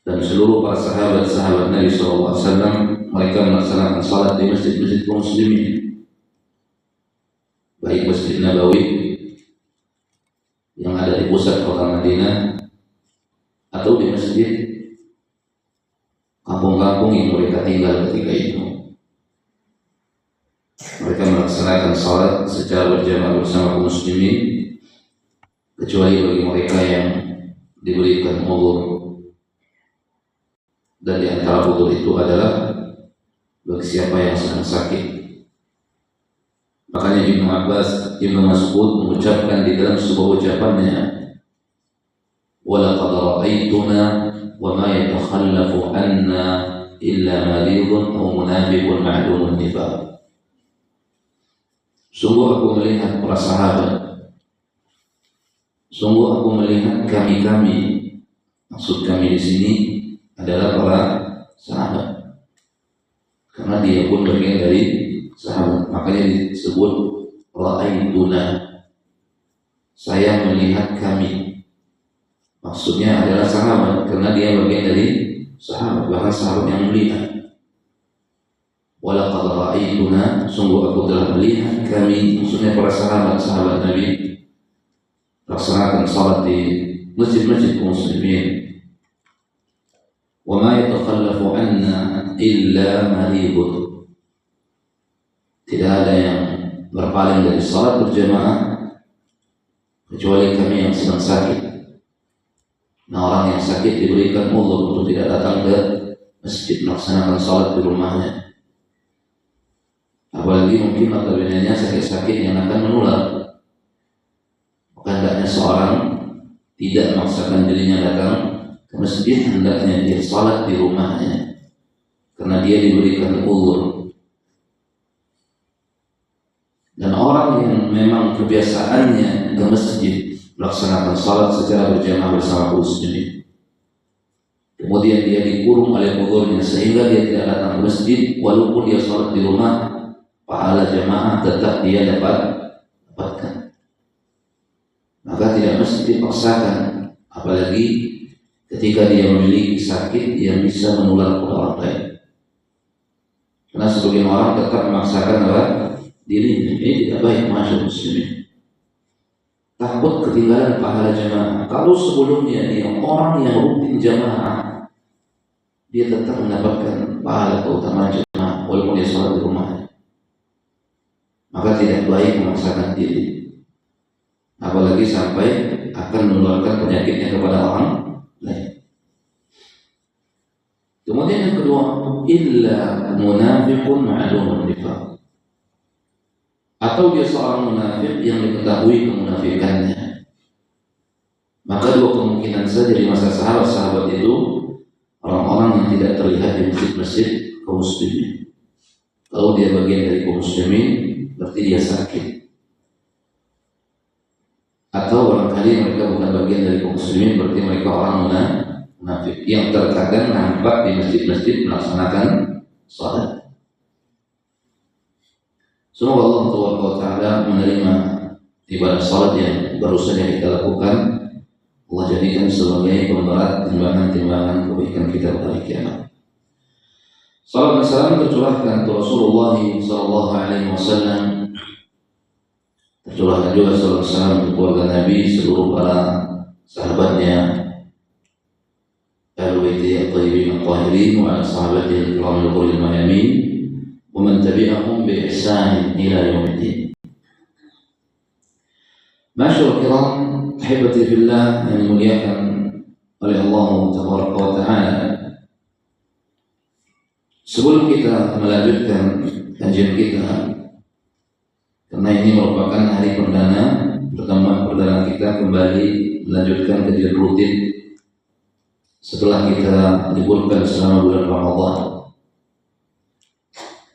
dan seluruh para sahabat-sahabat Nabi SAW, mereka melaksanakan salat di masjid-masjid kaum muslimin, baik Masjid Nabawi yang ada di pusat kota Madinah atau di masjid kampung-kampung yang mereka tinggal ketika itu. Mereka melaksanakan salat secara berjamaah bersama kaum muslimin, kecuali bagi mereka yang diberikan uzur. Dan di antara uzur itu adalah bagi siapa yang sedang sakit. Makanya Ibnu Mas'ud mengucapkan di dalam sebuah ucapannya, "Walaqad ra'aituna wa ma yatakhallafu anna illa maridun aw munafiqun ma'lumun nifaq." Sungguh aku melihat para sahabat, sungguh aku melihat kami-kami, maksud kami di sini adalah para sahabat, karena dia pun bagian dari sahabat, makanya disebut ra'aituna, saya melihat kami, maksudnya adalah sahabat, karena dia bagian dari sahabat, bahkan sahabat yang melihat. Walaqad ra'aituna, sungguh aku telah melihat kami, maksudnya para sahabat-sahabat Nabi, laksanakan salat di masjid-masjid kaum muslimin. Wa ma yatakhallafu anna illa maribun, tidak ada yang berpaling dari salat berjamaah kecuali kami yang sedang sakit. Nah, orang yang sakit diberikan uzur untuk tidak datang ke masjid melaksanakan salat di rumahnya, apalagi mungkin notabene sakit-sakit yang akan menular. Maka hendaknya seorang tidak memaksakan dirinya datang ke masjid, hendaknya dia salat di rumahnya karena dia diberikan uzur. Dan orang yang memang kebiasaannya ke masjid melaksanakan salat secara berjamaah bersama kaum muslimin, kemudian dia dikurung oleh uzurnya sehingga dia tidak datang ke masjid, walaupun dia salat di rumah, pahala jamaah tetap dia dapatkan. Maka tidak mesti dipaksakan, apalagi ketika dia memiliki sakit yang bisa menular kepada orang lain. Karena sebagian orang tetap memaksakan dirinya, ini tidak baik, masyaallah muslimin. Takut ketinggalan pahala jamaah. Kalau sebelumnya dia orang yang rutin jamaah, dia tetap mendapatkan pahala keutamaan jamaah walaupun dia sholat di rumahnya. Maka tidak baik memaksakan diri, apalagi sampai akan menularkan penyakitnya kepada orang lain. Kemudian yang kedua, illa munafiqun ma'lumun nifaq, atau dia seorang munafik yang diketahui kemunafikannya. Maka dua kemungkinan saja di masa sahabat-sahabat itu, orang-orang yang tidak terlihat di masjid-masjid kaum muslimin. Kalau dia bagian dari kaum muslimin, berarti dia sakit. Atau barangkali mereka bukan bagian dari kaum muslimin, berarti mereka orang munafik yang terkadang nampak di masjid-masjid melaksanakan salat. Semoga Allah Ta'ala menerima ibadah salat yang baru saja kita lakukan. Allah jadikan sebagai pemberat timbangan-timbangan kebaikan kita pada hari kiamat. Salam dan salam tercurahkan untuk Rasulullah SAW, tercurahkan juga salam dan salam untuk keluarga Nabi, seluruh para sahabatnya, Al-Baiti At-Tayyibin At-Tahirin, wa ala sahabatihi al-kiram al-ghurril mayamin, wa man tabi'ahum bi ihsan ila yaumiddin. Masyaallah kiram, ahibati fillah yang dimuliakan oleh Allah Tabaraka wa Ta'ala. Sebelum kita melanjutkan kajian kita, karena ini merupakan hari pertemuan perdana kita kembali melanjutkan kajian rutin setelah kita liburkan selama bulan Ramadan.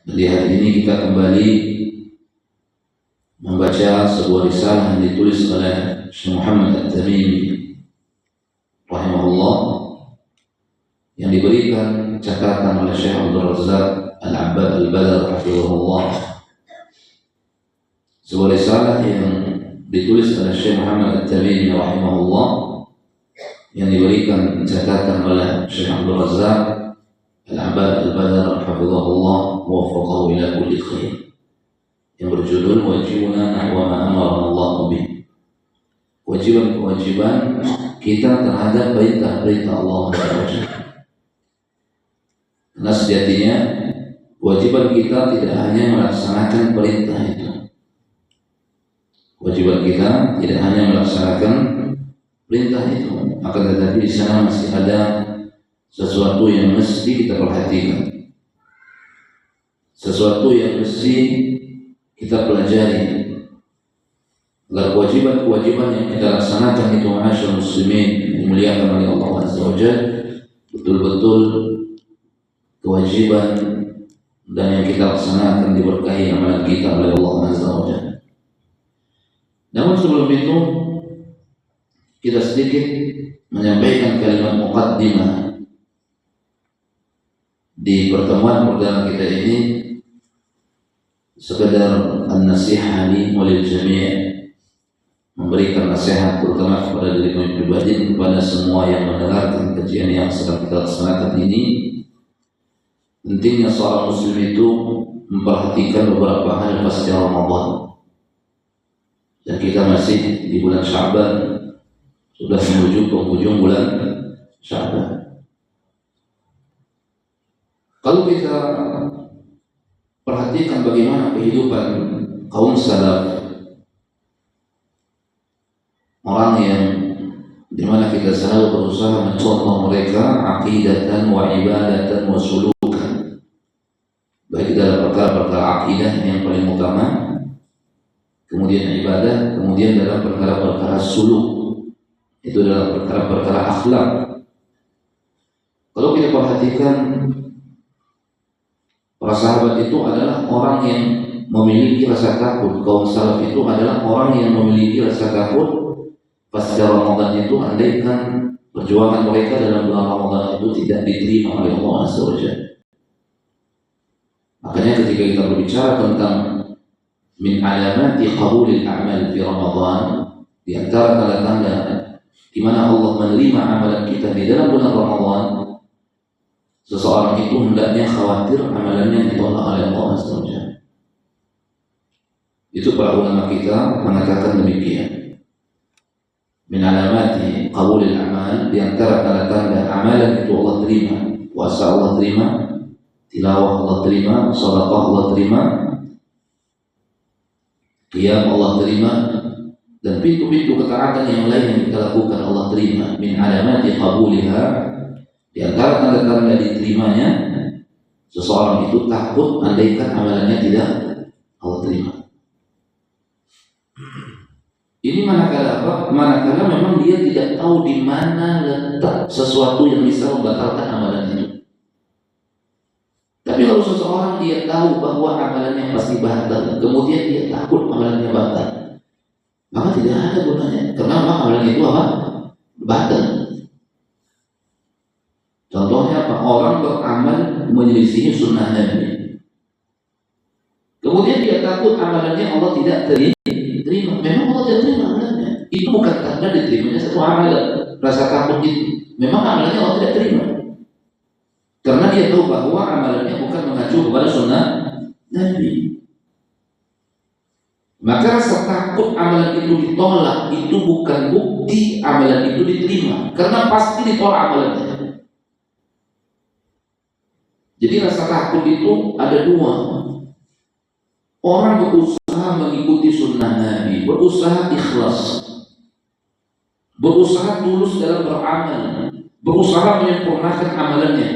Di hari ini kita kembali membaca sebuah risalah yang ditulis oleh Syekh Muhammad At-Tamimi rahimahullah, yang diberikan catatan oleh Syekh Abdul Razzaq Al-Abbad Al-Badr rahimahullah. Sebuah risalah yang ditulis oleh Syekh Muhammad At-Tamimi rahimahullah yang diberikan catatan oleh Syekh Abdul Razak Al-Abad Al-Badar hafizahullah wa waffaqahu ila kulli khair, yang berjudul Wajibuna nahwa ma amarana Allah bih. Kewajiban-kewajiban kita terhadap perintah-perintah Allah Subhanahu. Karena sejatinya kewajiban kita tidak hanya melaksanakan perintah itu. Kewajiban kita tidak hanya melaksanakan perintah itu, akan tetapi di sana masih ada sesuatu yang mesti kita perhatikan, sesuatu yang mesti kita pelajari, agar kewajiban-kewajiban yang kita laksanakan itu, ma'asyar muslimin dimuliakan oleh Allah Azza wa Jalla, betul-betul kewajiban dan yang kita laksanakan diberkahi amalan kita oleh Allah Azza wa Jalla. Namun sebelum itu kita sedikit menyampaikan kalimat muqaddimah di pertemuan perdana kita ini, sekedar an-nasihah li walil jami', memberikan nasihat terutama kepada diri kami pribadi, kepada semua yang mendengarkan kajian yang sedang kita laksanakan ini. Pentingnya seorang muslim itu memperhatikan beberapa hal pasca Ramadan, dan kita masih di bulan Sya'ban, sudah menuju penghujung bulan Sya'ban. Kalau kita perhatikan bagaimana kehidupan kaum salaf, orang yang dimana kita selalu berusaha mencontoh mereka aqidatan wa ibadatan wa sulukan, baik dalam perkara-perkara akidah yang paling utama, kemudian ibadah, kemudian dalam perkara-perkara suluk, itu dalam perkara-perkara akhlak. Kalau kita perhatikan, para sahabat itu adalah orang yang memiliki rasa takut. Kaum salaf itu adalah orang yang memiliki rasa takut pasca Ramadan itu, andaikan perjuangan mereka dalam bulan Ramadan itu tidak diterima oleh Allah Azza wa Jalla. Makanya ketika kita berbicara tentang min alamati qabulil a'mal fi Ramadan, di antara tanda-tanda di mana Allah menerima amalan kita di dalam bulan Ramadan, seseorang itu hendaknya khawatir amalannya ditolak oleh Allah Azza wa Jalla. Itu para ulama kita mengatakan demikian. Min alamati qabulil a'mal, di antara tanda-tanda amalan itu Allah terima, puasa Allah terima, tilawah Allah terima, sedekah Allah terima, qiyam Allah terima, dan pintu-pintu ketaatan yang lain yang kita lakukan Allah terima. Min alamati qabuliha, di antara tanda-tanda diterimanya seseorang itu takut andaikan amalannya tidak Allah terima. Ini manakala apa? Manakala memang dia tidak tahu di mana letak sesuatu yang bisa membatalkan amalan itu. Tapi kalau seseorang dia tahu bahwa amalannya pasti batal, kemudian dia takut amalannya batal, maka tidak ada gunanya. Kenapa amalan itu apa? Batal. Contohnya apa? Orang beramal menyelisihi sunnah Nabi, kemudian dia takut amalannya Allah tidak terima. Memang Allah tidak terima amalannya. Itu bukan tanda diterimanya satu amalan. Rasa takut itu memang amalannya Allah tidak terima, karena dia tahu bahwa amalannya bukan mengacu kepada sunnah Nabi. Maka rasa takut amalan itu ditolak itu bukan bukti amalan itu diterima, karena pasti ditolak amalannya. Jadi rasa takut itu ada dua. Orang berusaha mengikuti sunnah Nabi, berusaha ikhlas, berusaha tulus dalam beramal, berusaha menyempurnakan amalannya,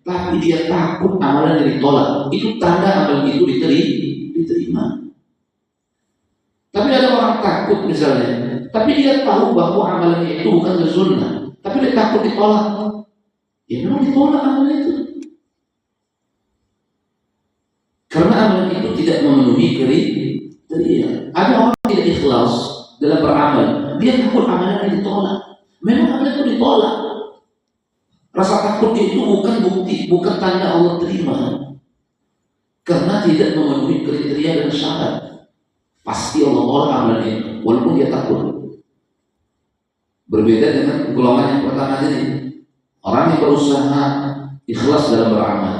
tapi dia takut amalannya ditolak. Itu tanda amalan itu diterima. Tapi ada orang takut misalnya, tapi dia tahu bahwa amalannya itu bukan sunnah, tapi dia takut ditolak. Ya memang ditolak amalan itu, karena amalan itu tidak memenuhi kriteria. Ada orang tidak ikhlas dalam beramal, dia takut amalannya ditolak. Memang amalan itu ditolak. Rasa takut itu bukan bukti, bukan tanda Allah terima, karena tidak memenuhi kriteria dan syarat. Pasti Allah tolak amalan itu, walaupun dia takut. Berbeda dengan golongan yang pertama tadi, orang yang berusaha ikhlas dalam beramal,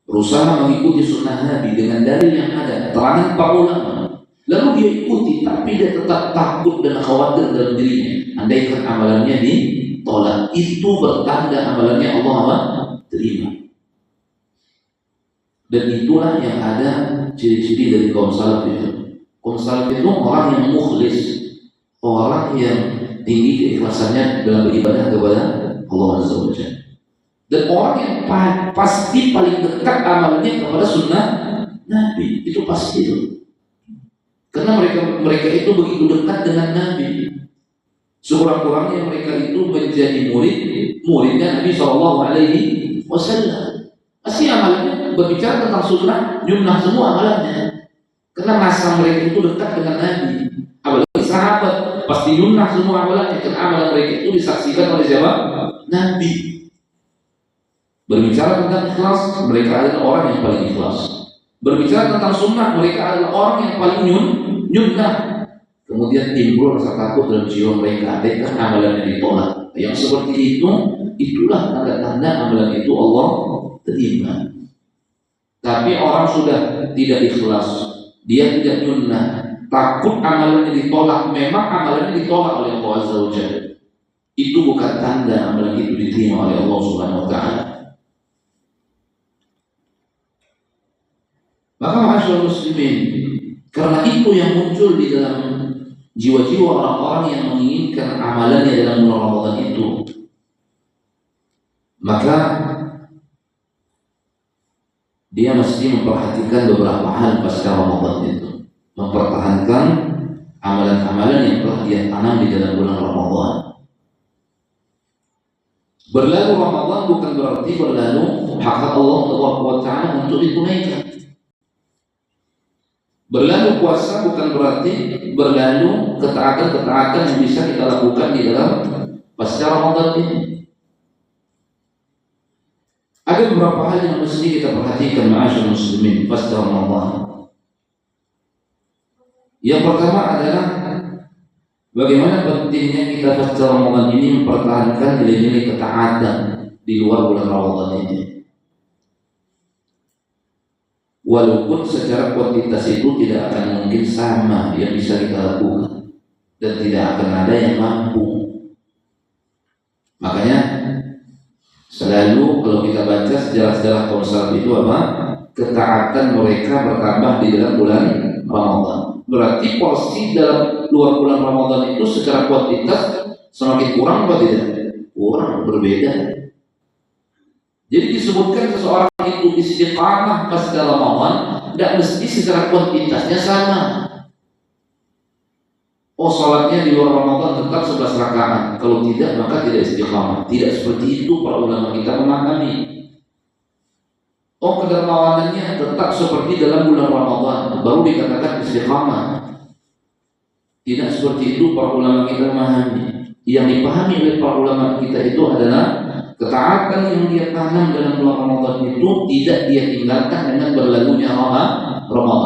berusaha mengikuti sunnah Nabi dengan dalil yang ada, keterangan para ulama, lalu dia ikuti, tapi dia tetap takut dan khawatir dalam dirinya. Andaikan amalannya ditolak, itu bertanda amalannya Allah terima. Dan itulah yang ada ciri-ciri dari kaum salaf itu. Kaum salaf itu orang yang mukhlis, orang yang tinggi keikhlasannya dalam beribadah kepada Allah Azza wa Jalla. Dan orang yang pasti paling dekat amalnya kepada sunnah Nabi, itu pasti itu. Karena mereka itu begitu dekat dengan Nabi. Sekurang-kurangnya mereka itu menjadi muridnya Nabi Shallallahu Alaihi Wasallam. Pasti amalnya berbicara tentang sunnah, jumlah semua amalannya. Karena masa mereka itu dekat dengan Nabi. Apalagi sahabat, pasti jumlah semua amalannya. Karena amalan mereka itu disaksikan oleh siapa? Nabi. Berbicara tentang ikhlas, mereka adalah orang yang paling ikhlas. Berbicara tentang sunnah, mereka adalah orang yang paling nyunnah. Kemudian timbul rasa takut dalam jiwa mereka, andaikan amalannya ditolak. Yang seperti itu, itulah tanda-tanda amalan itu Allah terima. Tapi orang sudah tidak ikhlas, dia tidak nyunnah, takut amalannya ditolak. Memang amalannya ditolak oleh Allah Azza wa Jalla. Itu bukan tanda amalan itu diterima oleh Allah Subhanahu wa Ta'ala. Maka masyaallah muslimin, karena itu yang muncul di dalam jiwa-jiwa orang-orang yang menginginkan amalannya dalam bulan Ramadan itu, maka dia mesti memperhatikan beberapa hal pasca Ramadan itu, mempertahankan amalan-amalan yang telah dia tanam di dalam bulan Ramadan. Berlalu Ramadan bukan berarti berlalu hak Allah Taala untuk ditunaikan. Berlalu puasa bukan berarti berlalu ketaatan-ketaatan yang bisa kita lakukan di dalam pasca Ramadan ini. Ada beberapa hal yang mesti kita perhatikan ma'asyar muslimin pasca Ramadan. Yang pertama adalah bagaimana pentingnya kita pasca Ramadan ini mempertahankan nilai-nilai ketaatan di luar bulan Ramadan ini. Walaupun secara kuantitas itu tidak akan mungkin sama yang bisa kita lakukan, dan tidak akan ada yang mampu. Makanya selalu kalau kita baca sejarah-sejarah kaum salaf itu apa? Ketaatan mereka bertambah di dalam bulan Ramadan. Berarti porsi dalam luar bulan Ramadan itu secara kuantitas semakin kurang atau tidak? Kurang, berbeda. Jadi disebutkan seseorang itu istiqamah pasca Ramadan, tidak mesti secara kuantitasnya sama. Oh, salatnya di luar Ramadan tetap 11 rakaat. Kalau tidak, maka tidak istiqamah. Tidak seperti itu para ulama kita memahami. Oh, kedermawanannya tetap seperti dalam bulan Ramadan, baru dikatakan istiqamah. Tidak seperti itu para ulama kita memahami. Yang dipahami oleh para ulama kita itu adalah ketaatan yang dia tanam dalam bulan Ramadan itu tidak dia tinggalkan dengan berlalunya Ramadan,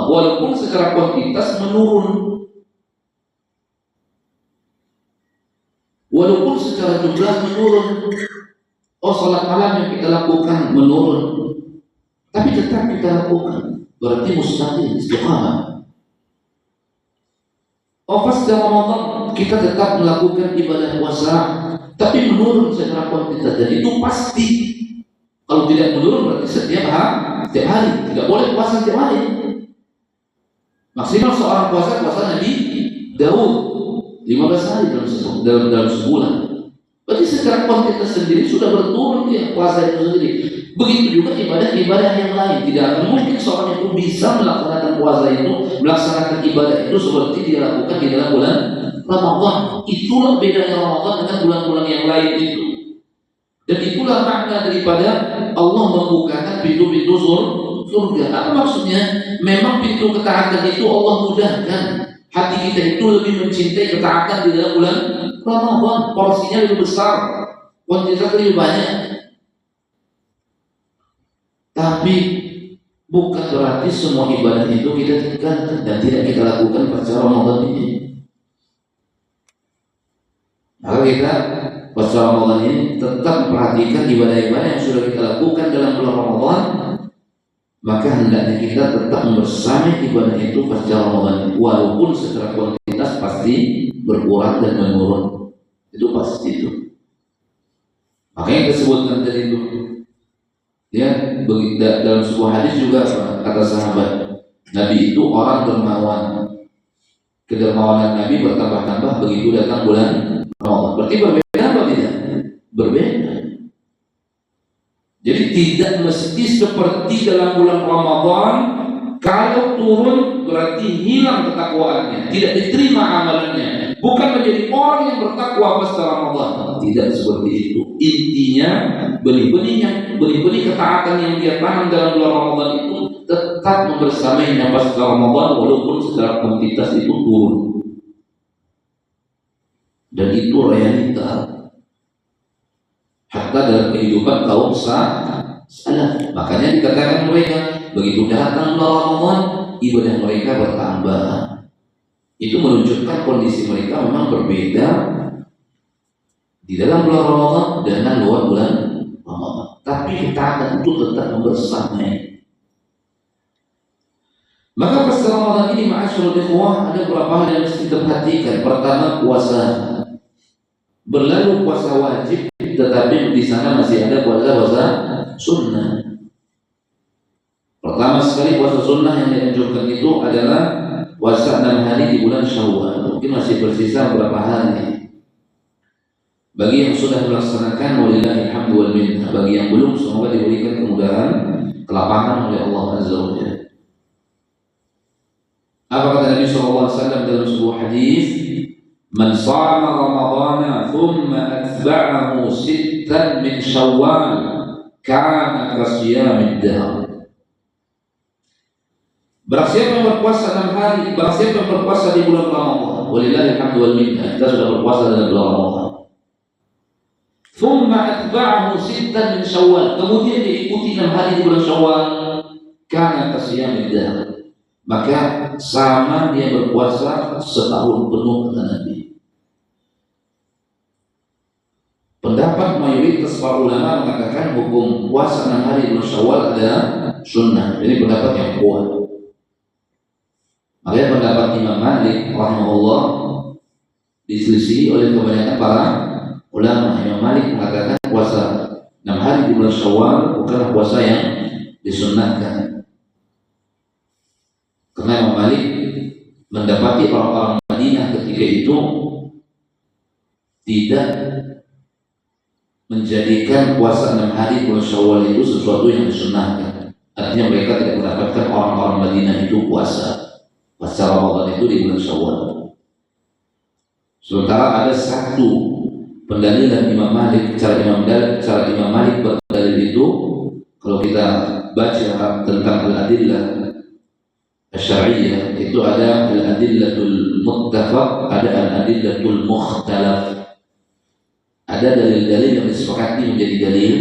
walaupun secara kuantitas menurun, walaupun secara jumlah menurun. Oh, salat malam yang kita lakukan menurun, tapi tetap kita lakukan, berarti mustaqim istiqamah. Oh, pasca Ramadan kita tetap melakukan ibadah puasa, tapi menurun secara kuantitas, dan itu pasti. Kalau tidak menurun berarti setiap hari. Tidak boleh puasa setiap hari. Maksimal seorang puasa Nabi Daud 15 hari dalam sebulan. Berarti secara kuantitas sendiri sudah berturun dia puasa itu sendiri. Begitu juga ibadah-ibadah yang lain. Tidak akan mungkin seorang itu bisa melaksanakan puasa itu, melaksanakan ibadah itu seperti dia lakukan di dalam bulan Ramadan. Itulah bedanya Ramadan dengan bulan-bulan yang lain itu. Dan itulah makna daripada Allah membukakan pintu-pintu surga. Apa maksudnya? Memang pintu ketaatan itu Allah mudahkan. Hati kita itu lebih mencintai ketaatan di dalam bulan Ramadan. Porsinya lebih besar, kuantitas lebih banyak. Tapi bukan berarti semua ibadah itu kita tinggalkan dan tidak kita lakukan pada Ramadan ini. Maka kita puasa Ramadan ini tetap perhatikan ibadah-ibadah yang sudah kita lakukan dalam bulan Ramadan, maka hendaknya kita tetap membersamai ibadah itu pasca Ramadan, walaupun secara kuantitas pasti berkurang dan menurun, itu pasti itu. Makanya kita sebutkan tadi itu, ya, dalam sebuah hadis juga kata sahabat, Nabi itu orang dermawan. Kedermawanan Nabi bertambah-tambah begitu datang bulan Ramadan. Berarti berbeda apa tidak? Berbeda. Jadi tidak mesti seperti dalam bulan Ramadan, kalau turun berarti hilang ketakwaannya, tidak diterima amalannya, bukan menjadi orang yang bertakwa pasca Ramadan. Tidak seperti itu. Intinya benih-benih ketaatan yang dia tanam dalam bulan Ramadan itu tetap membersamainya pasca Ramadan, walaupun secara kuantitas itu turun. Dan itu realita hatta dalam kehidupan kaum salaf. Makanya dikatakan mereka begitu datang bulan Ramadan, ibadah mereka bertambah. Itu menunjukkan kondisi mereka memang berbeda di dalam bulan Ramadan dengan luar bulan Ramadan. Tapi ketaatan itu tetap membersamai. Maka pas Ramadan ini, ma'asyiral ikhwah, ada beberapa hal yang mesti diperhatikan. Pertama, puasa. Berlalu puasa wajib, tetapi di sana masih ada puasa sunnah. Pertama sekali puasa sunnah yang dianjurkan itu adalah puasa 6 hari di bulan Syawal. Mungkin masih bersisa beberapa hari. Bagi yang sudah melaksanakan, walillahil hamdu wal minna. Bagi yang belum, semoga diberikan kemudahan, kelapangan oleh Allah Azza wa Jalla. Apa kata Nabi SAW dalam sebuah hadis? Man shama Ramadana thumma atba'ahu sittan min Syawal kana kasiyamid dahr. Barang siapa yang berpuasa 6 hari, barang siapa yang berpuasa di bulan Ramadan, walillahil hamdu wal minna, kita sudah berpuasa dalam bulan Ramadan. Thumma atba'ahu sittan min Syawal, kemudian diikuti 6 hari di bulan Syawal, kana kasiyamid dahr. Maka sama dia berpuasa setahun penuh, kata Nabi. Pendapat mayoritas para ulama mengatakan hukum puasa 6 hari bulan Syawal adalah sunnah. Ini pendapat yang kuat. Makanya pendapat Imam Malik rahimahullah diselisihi oleh kebanyakan para ulama. Imam Malik mengatakan puasa 6 hari di bulan Syawal bukanlah puasa yang disunnahkan. Karena Imam Malik mendapati orang-orang Madinah ketika itu tidak menjadikan puasa 6 hari bulan Syawal itu sesuatu yang disunnahkan. Artinya mereka tidak mendapatkan orang-orang Madinah itu puasa Ramadan itu di bulan Syawal. Sementara ada satu pendalilan Imam Malik, cara Imam Malik berdalil itu, kalau kita baca tentang al-adillah Asy'ariyah, itu ada al-adillatul muttafaq, ada al-adillatul mukhtalaf. Ada dalil-dalil yang disepakati menjadi dalil,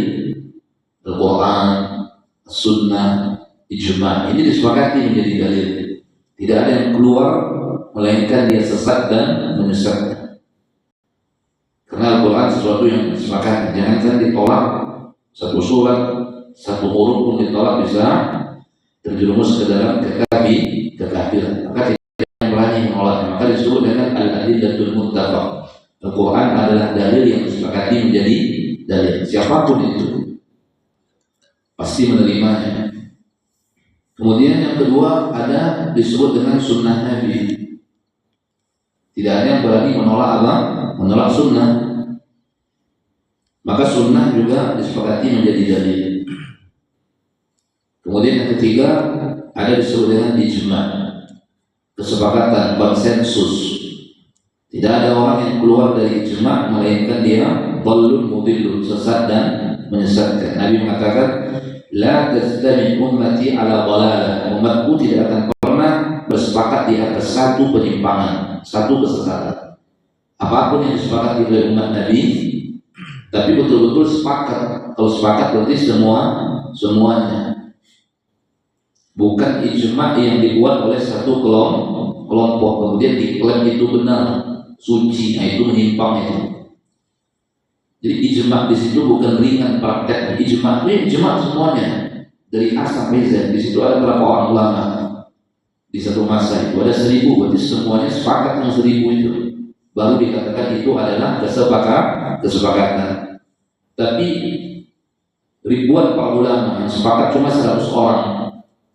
Al-Quran, Sunnah, Ijma', ini disepakati menjadi dalil. Tidak ada yang keluar melainkan dia sesat dan menyesatkan. Karena Al-Quran sesuatu yang disepakati, jangan ditolak satu surat, satu huruf pun ditolak bisa terjerumus ke dalam kekafiran. Maka tidak berani menolaknya. Maka disebut dengan al-adillatul muttafaq. Al-Quran adalah dalil yang disepakati menjadi dalil. Siapapun itu pasti menerimanya. Kemudian yang kedua ada disebut dengan sunnah Nabi. Tidak ada yang berani menolak apa? Menolak sunnah. Maka sunnah juga disepakati menjadi dalil. Kemudian yang ketiga ada disebut dengan ijma', kesepakatan, konsensus. Tidak ada orang yang keluar dari ijma' melainkan dia dhalun mudillun, sesat dan menyesatkan. Nabi mengatakan, la tajtami ummati ala dhalalah. Umatku tidak akan pernah bersepakat di atas satu penyimpangan, satu kesesatan. Apapun yang disepakati oleh umat Nabi, tapi betul-betul sepakat. Kalau sepakat berarti semuanya. Bukan ijma' yang dibuat oleh satu kelompok kemudian diklaim itu benar, suci, itu menyimpang itu. Jadi ijma di situ bukan ringan praktek. Ijma itu ijma semuanya dari A sampai Z. Di situ ada berapa orang ulama di satu masa itu ada 1000, berarti semuanya sepakat dengan 1000 itu. Baru dikatakan itu adalah kesepakatan. Tapi ribuan para ulama yang sepakat cuma 100 orang.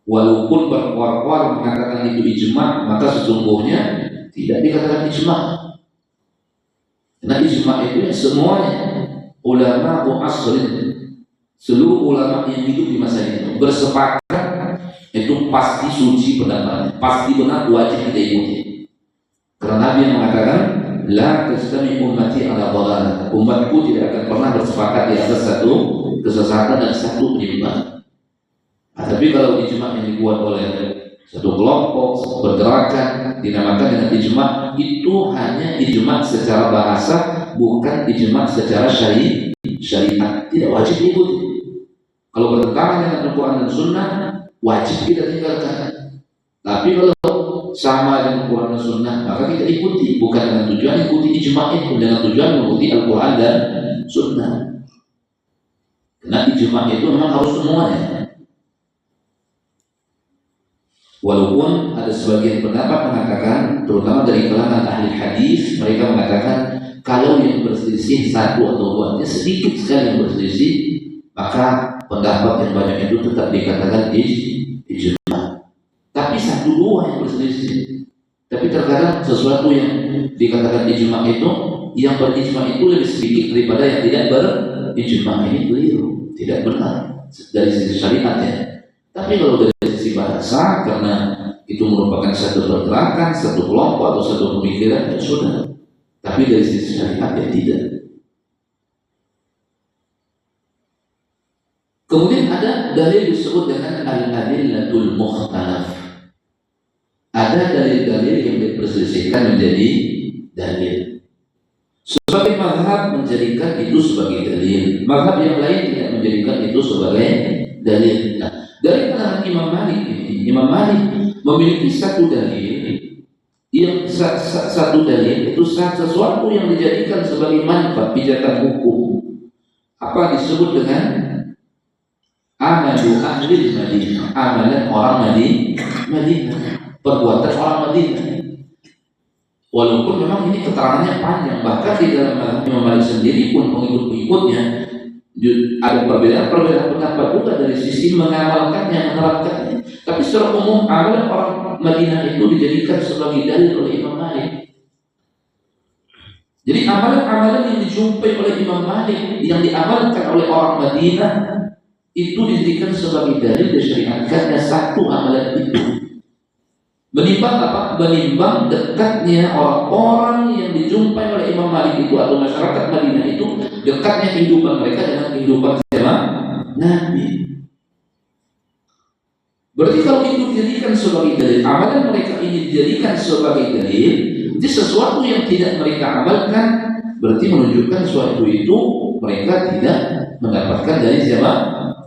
Walaupun berkuar-kuar mengatakan itu ijma, maka sesungguhnya tidak dikatakan ijma. Karena ijma itu ya semuanya ulama mu'asrin, seluruh ulama yang hidup di masa itu bersepakat itu pasti suci pendapatnya, pasti benar, wajib kita ikuti. Karena Nabi yang mengatakan la tajtami ummati ala dhalalah, umatku tidak akan pernah bersepakat di atas satu kesesatan dan satu penyimpangan. Tapi kalau ijma yang dibuat oleh satu kelompok, satu pergerakan dinamakan dengan ijma, itu hanya ijma secara bahasa, bukan ijma secara syariat. Tidak wajib diikuti. Kalau bertentangan dengan Al-Quran dan Sunnah, wajib kita tinggalkan. Tapi kalau sama dengan Al-Quran dan Sunnah, maka kita ikuti, bukan dengan tujuan ikuti ijma itu, dengan tujuan mengikuti Al-Quran dan Sunnah. Karena ijma itu memang harus semuanya. Walaupun ada sebagian pendapat mengatakan, terutama dari kalangan ahli hadis, mereka mengatakan kalau yang berselisih satu atau dua, sedikit sekali yang berselisih, maka pendapat yang banyak itu tetap dikatakan ijma. Tapi satu dua yang berselisih. Tapi terkadang sesuatu yang dikatakan ijma itu, yang berijma itu lebih sedikit daripada yang tidak berijma. Ini keliru, tidak benar dari sisi syariatnya. Tapi kalau dari sisi bahasa, karena itu merupakan satu pergerakan, satu kelompok atau satu pemikiran, ya sudah. Tapi dari sisi syariat ya tidak. Kemudian ada dalil disebut dengan al-adillatul mukhtalaf. Ada dalil-dalil yang diperselisihkan menjadi dalil. Sebagai mazhab menjadikan itu sebagai dalil, mazhab yang lain tidak menjadikan itu sebagai dalil. Nah, dari kalangan Imam Malik ini, Imam Malik memiliki satu dalil yang satu dalil itu sesuatu yang dijadikan sebagai manfaat pijakan hukum. Apa disebut dengan amalu ahli Madinah, amalan orang Madinah, perbuatan orang Madinah. Walaupun memang ini keterangannya panjang, bahkan di dalam Imam Malik sendiri pun pengikut-pengikutnya ada perbedaan pendapat juga dari sisi mengamalkannya, menerapkannya. Tapi secara umum amalan orang Madinah itu dijadikan sebagai dalil oleh Imam Malik. Jadi amalan-amalan yang dijumpai oleh Imam Malik yang diamalkan oleh orang Madinah itu dijadikan sebagai dalil disyariatkannya satu amalan itu. Menimbang apa? Menimbang dekatnya orang-orang yang dijumpai oleh Imam Malik itu atau masyarakat Madinah itu, dekatnya kehidupan mereka dengan kehidupan siapa? Nabi. Berarti kalau itu dijadikan sebagai dalil, amalan mereka ini dijadikan sebagai dalil, itu sesuatu yang tidak mereka amalkan, berarti menunjukkan sesuatu itu mereka tidak mendapatkan dari siapa?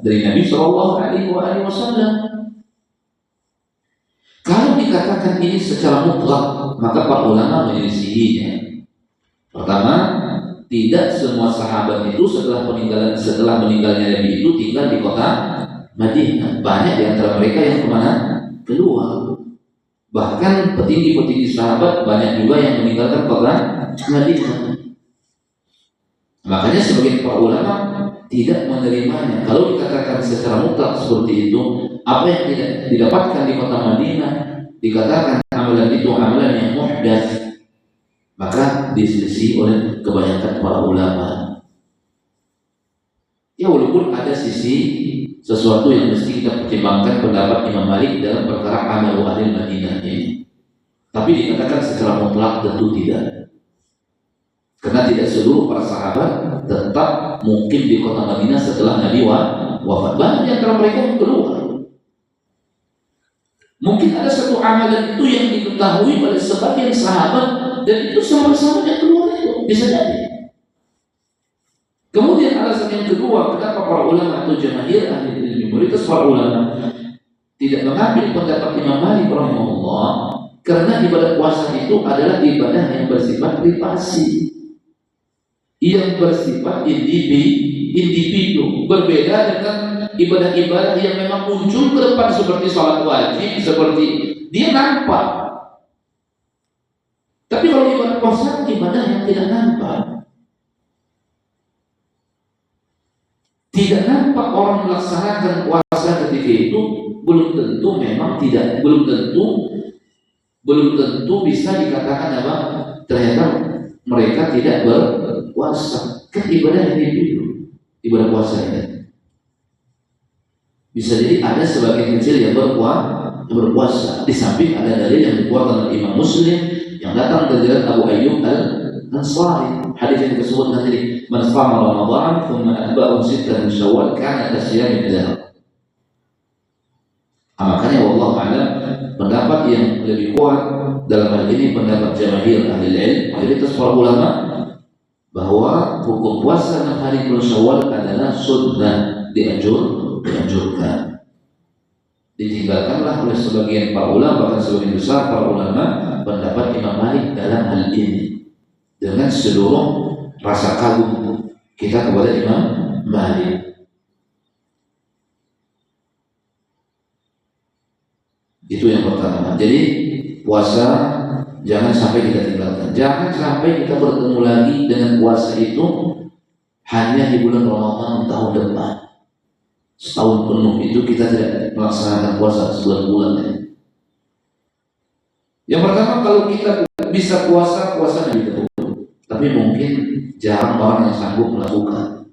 Dari Nabi Shallallahu Alaihi Wasallam. Kalau dikatakan ini secara mutlak, maka para ulama menyelisihinya. Pertama, tidak semua sahabat itu setelah meninggalnya Nabi itu tinggal di kota Madinah. Banyak di antara mereka yang kemana? Keluar. Bahkan petinggi-petinggi sahabat banyak juga yang meninggalkan kota Madinah. Makanya sebagian para ulama tidak menerimanya. Kalau dikatakan secara mutlak seperti itu, apa yang tidak didapatkan di kota Madinah dikatakan amalan itu amalan yang muhdats, maka diselisih oleh kebanyakan para ulama. Ya, walaupun ada sisi sesuatu yang mesti kita pertimbangkan pendapat Imam Malik dalam perkara amalu ahli Madinah ini, tapi dikatakan secara mutlak tentu tidak. Karena tidak seluruh para sahabat tetap mungkin di kota Madinah setelah Nabi wafat. Banyak di antara mereka yang keluar. Mungkin ada satu amalan itu yang diketahui oleh sebagian sahabat dan itu sahabat-sahabat yang keluar itu bisa jadi. Kemudian alasan yang kedua, kenapa para ulama atau jamaahir ahli ilmu, mayoritas para ulama tidak mengambil pendapat Imam Malik rahimahullah, karena ibadah puasa itu adalah ibadah yang bersifat privasi. yang bersifat individu, berbeda dengan ibadah-ibadah yang memang muncul ke depan seperti sholat wajib, seperti dia nampak. Tapi kalau ibadah puasa, ibadah yang tidak nampak. Tidak nampak orang melaksanakan puasa ketika itu, belum tentu bisa dikatakan apa? Ternyata mereka tidak berpuasa. Kan ibadah individu, ibadah puasa ini. Bisa jadi ada sebagian kecil yang berpuasa. Di samping ada dalil yang dikeluarkan oleh Imam Muslim yang datang dari jalan Abu Ayyub Al-Ansari. Hadis yang disebut tadi, "Man shama Ramadan thumma atba'ahu sittan min Syawal kana kasyami dahr." Makanya wallahu a'lam, pendapat yang lebih kuat dalam hal ini pendapat jamaahir ahli ilmu, mayoritas para ulama, bahwa hukum puasa 6 hari bulan Syawal adalah sunnah, dianjurkan. Ditinggalkanlah oleh sebagian para ulama, bahkan sebagian besar para ulama, pendapat Imam Malik dalam hal ini, dengan seluruh rasa kagum kita kepada Imam Malik. Itu yang pertama. Jadi puasa jangan sampai kita tinggalkan. Jangan sampai kita bertemu lagi dengan puasa itu hanya di bulan Ramadan tahun depan. Setahun penuh itu kita tidak melaksanakan puasa sebulan-bulan. Yang pertama, kalau kita bisa puasa lebih dahulu. Tapi mungkin jarang orang yang sanggup melakukan.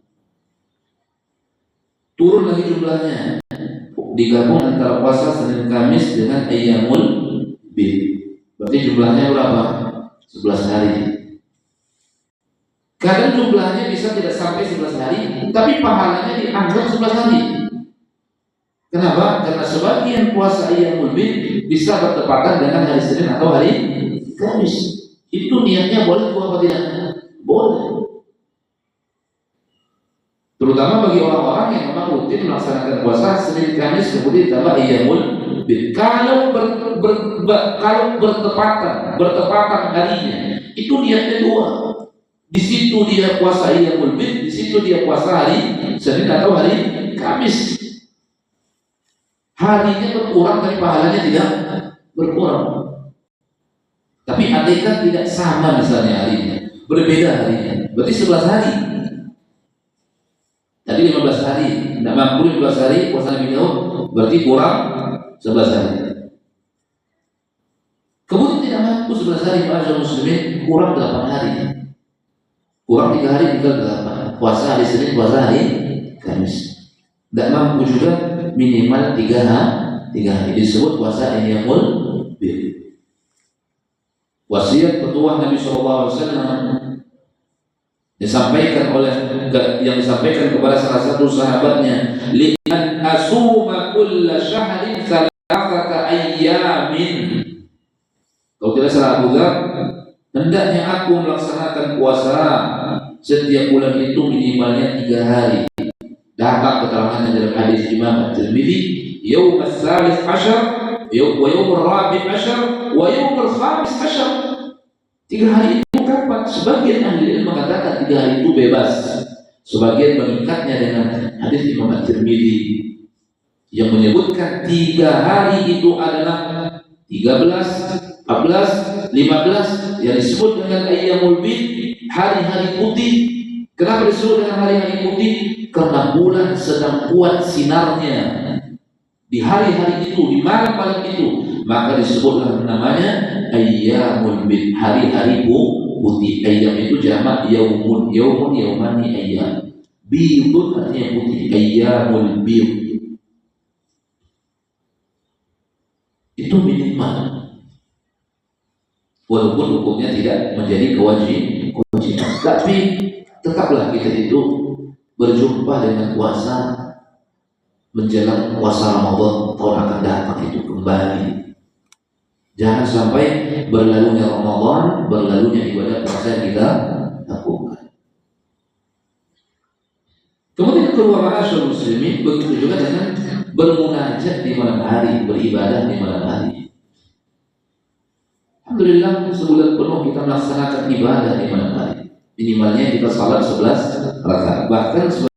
Turun lagi jumlahnya. Digabung antara puasa Senin Kamis dengan Ayyamul Bid. Berarti jumlahnya berapa? 11 hari. Kadang jumlahnya bisa tidak sampai 11 hari, tapi pahalanya dianggap 11 hari. Kenapa? Karena sebagian puasa Ayyamul Bid bisa bertepatan dengan hari Senin atau hari Kamis. Itu niatnya boleh apa tidak? Boleh. Terutama bagi orang-orang yang memang rutin melaksanakan puasa Senin Kamis kemudian ditambah Ayyamul Bid. Kalau bertepatan harinya, itu niatnya dua. Di situ dia puasa Ayyamul Bid, di situ dia puasa hari Senin atau hari Kamis. Harinya berkurang tapi pahalanya tidak berkurang. Tapi andaikan tidak sama misalnya harinya, berbeda harinya, berarti 11 hari. Tadi 15 hari, tidak mampu 15 hari puasa lebih jauh, berarti kurang 11 hari. Kemudian tidak mampu 11 hari puasa muslimin, kurang 8 hari. Kurang 3 hari tinggal 8. Puasa hari Senin, puasa hari Kamis. Tidak mampu juga minimal 3 hari. Disebut puasa Ayyamul Bid. Wasiat petuah Nabi SAW yang disampaikan kepada salah satu sahabatnya, li'an asuma kulla syahrin thalathata ayyamin. Kalau tidak salah Abu Dzar, hendaknya aku melaksanakan puasa setiap bulan itu minimalnya 3 hari. Datang keterangannya dalam hadis Imam At-Tirmidzi, yaum ats-tsalits asyar wa yaum ar-rabi' asyar wa yaum al-khamis asyar. 3 hari itu kapan? Sebagian ahli ilmu mengatakan 3 hari itu bebas. Sebagian mengikatnya dengan hadis Imam At-Tirmidzi yang menyebutkan 3 hari itu adalah 13, 14, 15 yang disebut dengan Ayyamul Bid, hari-hari putih. Kenapa disebut dengan hari-hari putih? Karena bulan sedang kuat sinarnya di hari-hari itu, di malam-malam itu, maka disebutlah namanya Ayyamul Bid, hari-hari putih. Ayyam itu jamak yaumun, yaumani ayyam. Bidun artinya putih, Ayyamul Bid. Itu minimal. Walaupun hukumnya tidak menjadi kewajiban, tapi tetaplah kita itu berjumpa dengan puasa menjelang puasa Ramadan tahun akan datang itu kembali. Jangan sampai berlalunya Ramadan, berlalunya ibadah puasa yang kita lakukan. Kemudian keluar ma'asyar muslimin, begitu juga dengan bermunajat di malam hari, beribadah di malam hari. Alhamdulillah sebulan penuh kita melaksanakan ibadah di malam hari. Minimalnya kita salat 11 rakaat. Bahkan